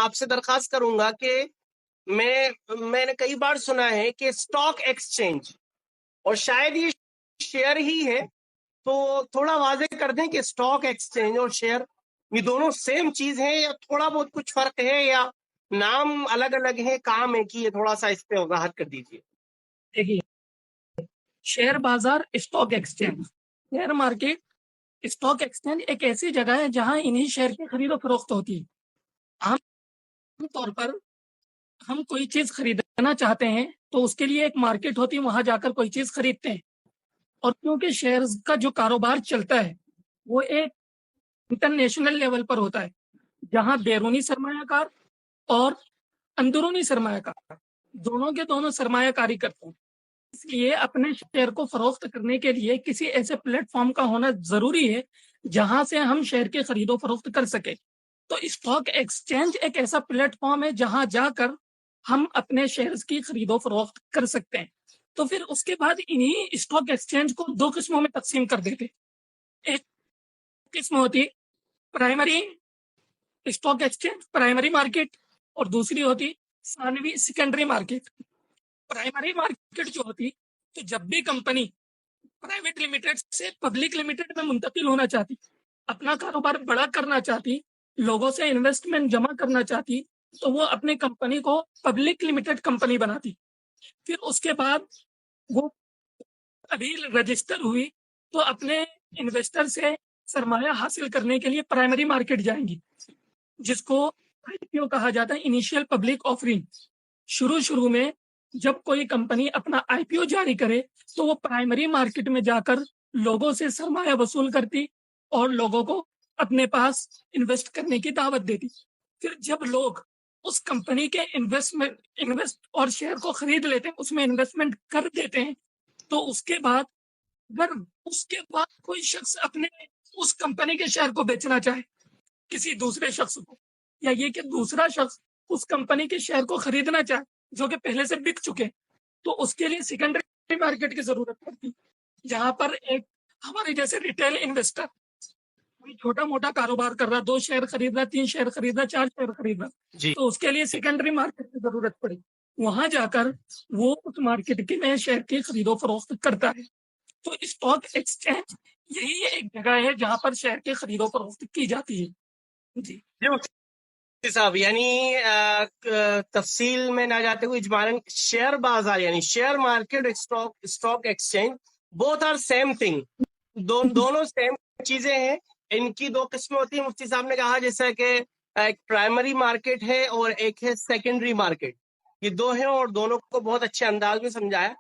آپ سے درخواست کروں گا کہ میں نے کئی بار سنا ہے کہ اسٹاک ایکسچینج اور شاید یہ شیئر ہی ہے، تو تھوڑا واضح کر دیں کہ اسٹاک ایکسچینج اور شیئر یہ دونوں سیم چیز ہے یا تھوڑا بہت کچھ فرق ہے یا نام الگ الگ ہے، کام ایک ہی ہے؟ تھوڑا سا اس پہ وضاحت کر دیجیے۔ دیکھیے، شیئر بازار stock exchange, share market stock exchange ایک ایسی جگہ ہے جہاں انہی شیئر کی خرید و فروخت ہوتی ہے۔ عام طور پر ہم کوئی چیز خریدنا چاہتے ہیں تو اس کے لیے ایک مارکیٹ ہوتی ہے، وہاں جا کر کوئی چیز خریدتے ہیں، اور کیونکہ شیئرز کا جو کاروبار چلتا ہے وہ ایک انٹرنیشنل لیول پر ہوتا ہے، جہاں بیرونی سرمایہ کار اور اندرونی سرمایہ کار دونوں کے دونوں سرمایہ کاری کرتے ہیں۔ اس لیے اپنے شیئر کو فروخت کرنے کے لیے کسی ایسے پلیٹ فارم کا ہونا ضروری ہے جہاں سے ہم شیئر کی خرید و فروخت کر سکیں۔ تو اسٹاک ایکسچینج ایک ایسا پلیٹ فارم ہے جہاں جا کر ہم اپنے شیئرز کی خرید و فروخت کر سکتے ہیں۔ تو پھر اس کے بعد انہی اسٹاک ایکسچینج کو دو قسموں میں تقسیم کر دیتے۔ ایک قسم ہوتی primary stock exchange, primary market, اور دوسری ہوتی ثانوی سیکنڈری مارکیٹ۔ پرائمری مارکیٹ جو ہوتی، تو جب بھی کمپنی پرائیویٹ لمیٹڈ سے پبلک لمیٹڈ میں منتقل ہونا چاہتی، اپنا کاروبار بڑا کرنا چاہتی، لوگوں سے انویسٹمنٹ جمع کرنا چاہتی، تو وہ اپنی کمپنی کو پبلک لمیٹڈ کمپنی بناتی۔ پھر اس کے بعد وہ ابھی رجسٹر ہوئی تو اپنے انویسٹر سے سرمایہ حاصل کرنے کے لیے پرائمری مارکیٹ جائیں گی، جس کو آئی پی او کہا جاتا ہے، انیشیل پبلک آفرنگ۔ شروع میں جب کوئی کمپنی اپنا آئی پی او جاری کرے تو وہ پرائمری مارکیٹ میں جا کر لوگوں سے سرمایہ وصول کرتی اور لوگوں کو اپنے پاس انویسٹ کرنے کی دعوت دیتی۔ پھر جب لوگ اس کمپنی کے انویسٹ اور شیئر کو خرید لیتے ہیں، اس میں انویسٹمنٹ کر دیتے ہیں، تو اس کے بعد کوئی شخص اپنے اس کمپنی کے شیئر کو بیچنا چاہے کسی دوسرے شخص کو، یا یہ کہ دوسرا شخص اس کمپنی کے شیئر کو خریدنا چاہے جو کہ پہلے سے بک چکے، تو اس کے لیے سیکنڈری مارکیٹ کی ضرورت پڑتی، جہاں پر ایک ہمارے جیسے ریٹیل انویسٹر کوئی چھوٹا موٹا کاروبار کر رہا، 2 شیئر خرید رہا، 3 شیئر خرید رہا، 4 شیئر خرید رہا، تو اس کے لیے سیکنڈری مارکیٹ کی ضرورت پڑی۔ وہاں جا کر وہ اس مارکیٹ کی میں شیئر کی خرید و فروخت کرتا ہے۔ تو اسٹاک ایکسچینج یہی ایک جگہ ہے جہاں پر شیئر کی خرید و فروخت کی جاتی ہے۔ جی مفتی صاحب، یعنی تفصیل میں نہ جاتے ہوئے اجمالاً شیئر بازار یعنی share market, stock exchange, both are same thing, دونوں سیم چیزیں ہیں۔ ان کی 2 قسمیں ہوتی ہیں، مفتی صاحب نے کہا، جیسا کہ ایک پرائمری مارکیٹ ہے اور ایک ہے سیکنڈری مارکیٹ، یہ 2 ہیں اور دونوں کو بہت اچھے انداز میں سمجھایا۔